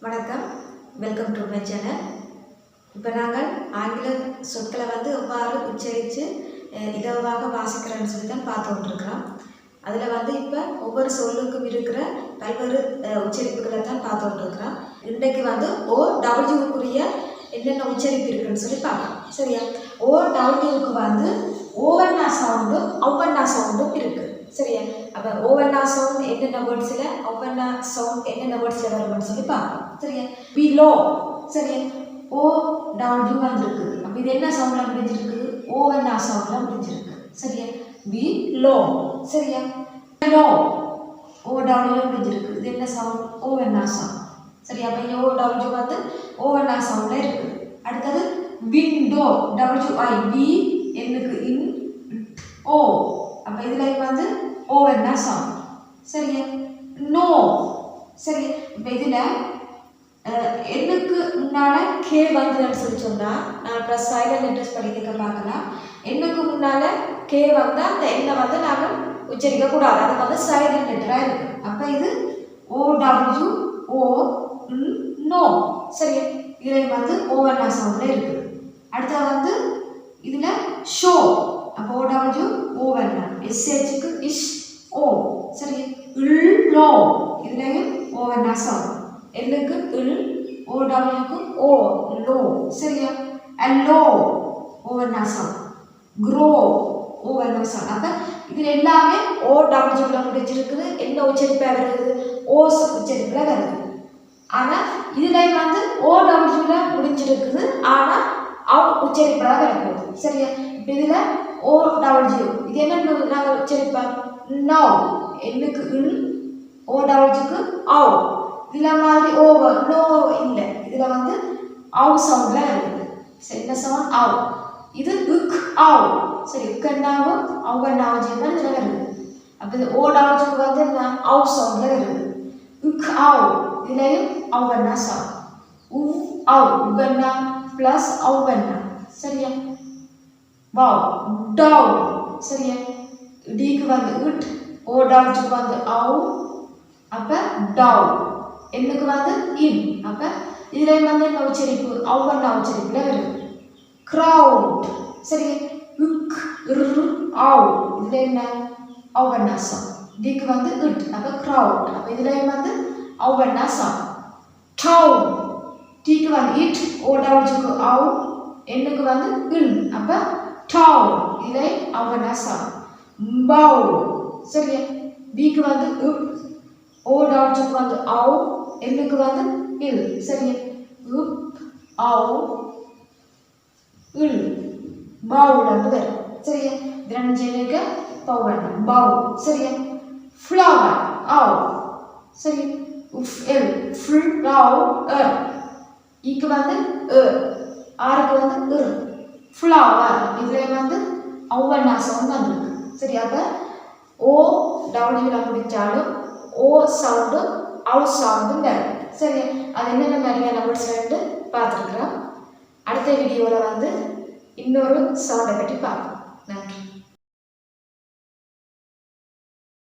வணக்கம், welcome to my channel. இப்போ நாங்கள் ஆங்கில சொற்களை எவ்வாறு உச்சரித்து இலவாக வாசிக்கிறோன்னு சொல்லி தான் பார்த்து கொண்டிருக்கிறோம். அதில் இப்போ ஒவ்வொரு சொல்லுக்கும் இருக்கிற பல்வேறு உச்சரிப்புகளை தான் பார்த்து கொண்டிருக்கிறோம். இன்றைக்கு ஓ டபிள்யூக்குரிய என்னென்ன உச்சரிப்பு இருக்குன்னு சொல்லி பார்க்கலாம். சரியா? ஓ டபிள்யூக்கு ஓவன்னா சவுண்டும் ஒவ்வொன்னா சவுண்டும் இருக்குது. சரியா? அப்போ ஓவன்னா சவுண்ட் என்னென்ன வேர்ட்ஸில், ஒவ்வொன்னா சவுண்ட் என்னென்ன வேர்ட்ஸில் வரும்னு சொல்லி பார்க்கலாம். சரியா? பிலோ. சரியா? ஓ டபிள்யூ வந்துருக்குது. அப்போ இது என்ன சவுண்டில் முடிஞ்சிருக்குது? ஓவன்னா சவுண்டில் முடிஞ்சிருக்கு. சரியா? பிலோ. சரியா? லோ ஓ டபிள்யூ முடிஞ்சிருக்கு. இது என்ன சவுண்ட்? ஓவன்னா சவுண்ட். சரியா? அப்போ இங்கே ஓ டபிள்யூ ஓவன்னா சவுண்டில் இருக்குது. அடுத்தது விண்டோ. டபிள்யூஐ வி என்னுக்கு இன் ஓ. அப்போ இதில் ஓவன்னா சவுண்ட். சரியா? நோ. சரி, இப்போ இதில் எண்ணுக்கு முன்னால் கே வந்ததுன்னு சொல்லி சொன்னால் நான் ப்ளஸ் சைலண்ட் லெட்டர்ஸ் படிக்க பார்க்கலாம். எண்ணுக்கு முன்னால் கே வந்தால் அந்த எண்ணை நாங்கள் உச்சரிக்கக்கூடாது. அது சைலண்ட் லெட்டராக இருக்குது. அப்போ இது ஓடபிள்யூ ஓ நோ. சரி, இதில் ஓவன்னா சவுண்டில் இருக்குது. அடுத்தது இதில் ஷோ. அப்போ ஓடபிள்யூ ஓவன்னா எஸ்ஹெச்சுக்கு இஷ் ஓ. சரி, இல் இதுலையும் ஓவன்னா சவுண்ட். எல்லுக்கு இல், ஓ டபிள்யூக்கு ஓ லோ. சரியா? அல்லோ ஓவன்னா சவுண்ட். க்ரோ ஓவன்னா சவுண்ட். அப்போ இதில் எல்லாமே ஓ டபிள்யூவில் முடிச்சிருக்குது. என்ன உச்சரிப்பாக வருது? ஓஸ் உச்சரிப்பில் வருது. ஆனால் இதில் ஓ டபிள்யூவில் முடிஞ்சிருக்குது. ஆனால் அவ் உச்சரிப்பாக வரப்போகுது. சரியா? இப்போ இதில் ஓ டபிள்யூ இது என்ன நாங்கள் உச்சரிப்போம்? நவ். என்னுக்கு இல், ஓ டபிள்யூக்கு ஆவ். இதில் மாதிரி ஓவர் நோ இல்லை. இதில் ஆவ் சவுண்டில் வருது. சரி, இந்த சவுண்ட் ஆவ். இது உக் ஆவ். சரி, உக்கன்னாவும் அவ்வன்னாவும் சேர்ந்தா இதில் வருது. அப்போ இது ஓ டபிள்யூக்கு ஆவ் சவுண்டில் வருது. உக் ஆவ். இதுலையும் அவ்வன்னா சவுண்ட். உ ஆவ் உக்கன்னா ப்ளஸ் அவ்வன்னா. சரியா? வாவ் டவ். சரியா? டிக்கு இட், ஓ டபிள்யூக்கு ஆவ். அப்போ டவ். என்னுக்கு இன். அப்போ இதில் என்ன உச்சரிப்பு? அவ்வன்னா உச்சரிப்பில் வருது. க்ரௌட். சரி, உக் ஆவ். இதில் என்ன? அவ்வன்னா சவுண்ட். டிக்கு இட். அப்போ க்ரௌட். அப்போ இதில் அவ்வன்னா சவுண்ட். டவுன். டிக்கு இட், ஓ டபிள்யூக்கு ஆவ். என்னுக்கு இன். அப்போ டவுன். இதில் அவ்வன்னா சவுண்ட். பவு. சரியா? பிக்கு உப், ஓ டபிள்யூக்கு ஆவ். என்னுக்கு இல். சரியா? உப் ஆவ் இல். பவுல் வரும். சரியா? இது ரெண்டு சேர்ந்து பவுல் பவு. சரியா? ஃப்ளவர் ஆவ். சரி, உஃப் எல் ஃப்ளவர். இக்கு ஆருக்கு இர். ஃப்ளவர். இதில் அவ்வன்னா சவுண்ட் வந்துருக்கு. சரி, அப்போ ஓ டபிள்யூவில் முடித்தாலும் ஓ சவுண்டும் அவு சவுண்டும் வரும். சரி, அது என்னென்ன மாதிரியான வேர்ட்ஸ் பார்த்துருக்குறோம். அடுத்த வீடியோவில் இன்னொரு சவுண்டை பற்றி பார்ப்போம். நன்றி.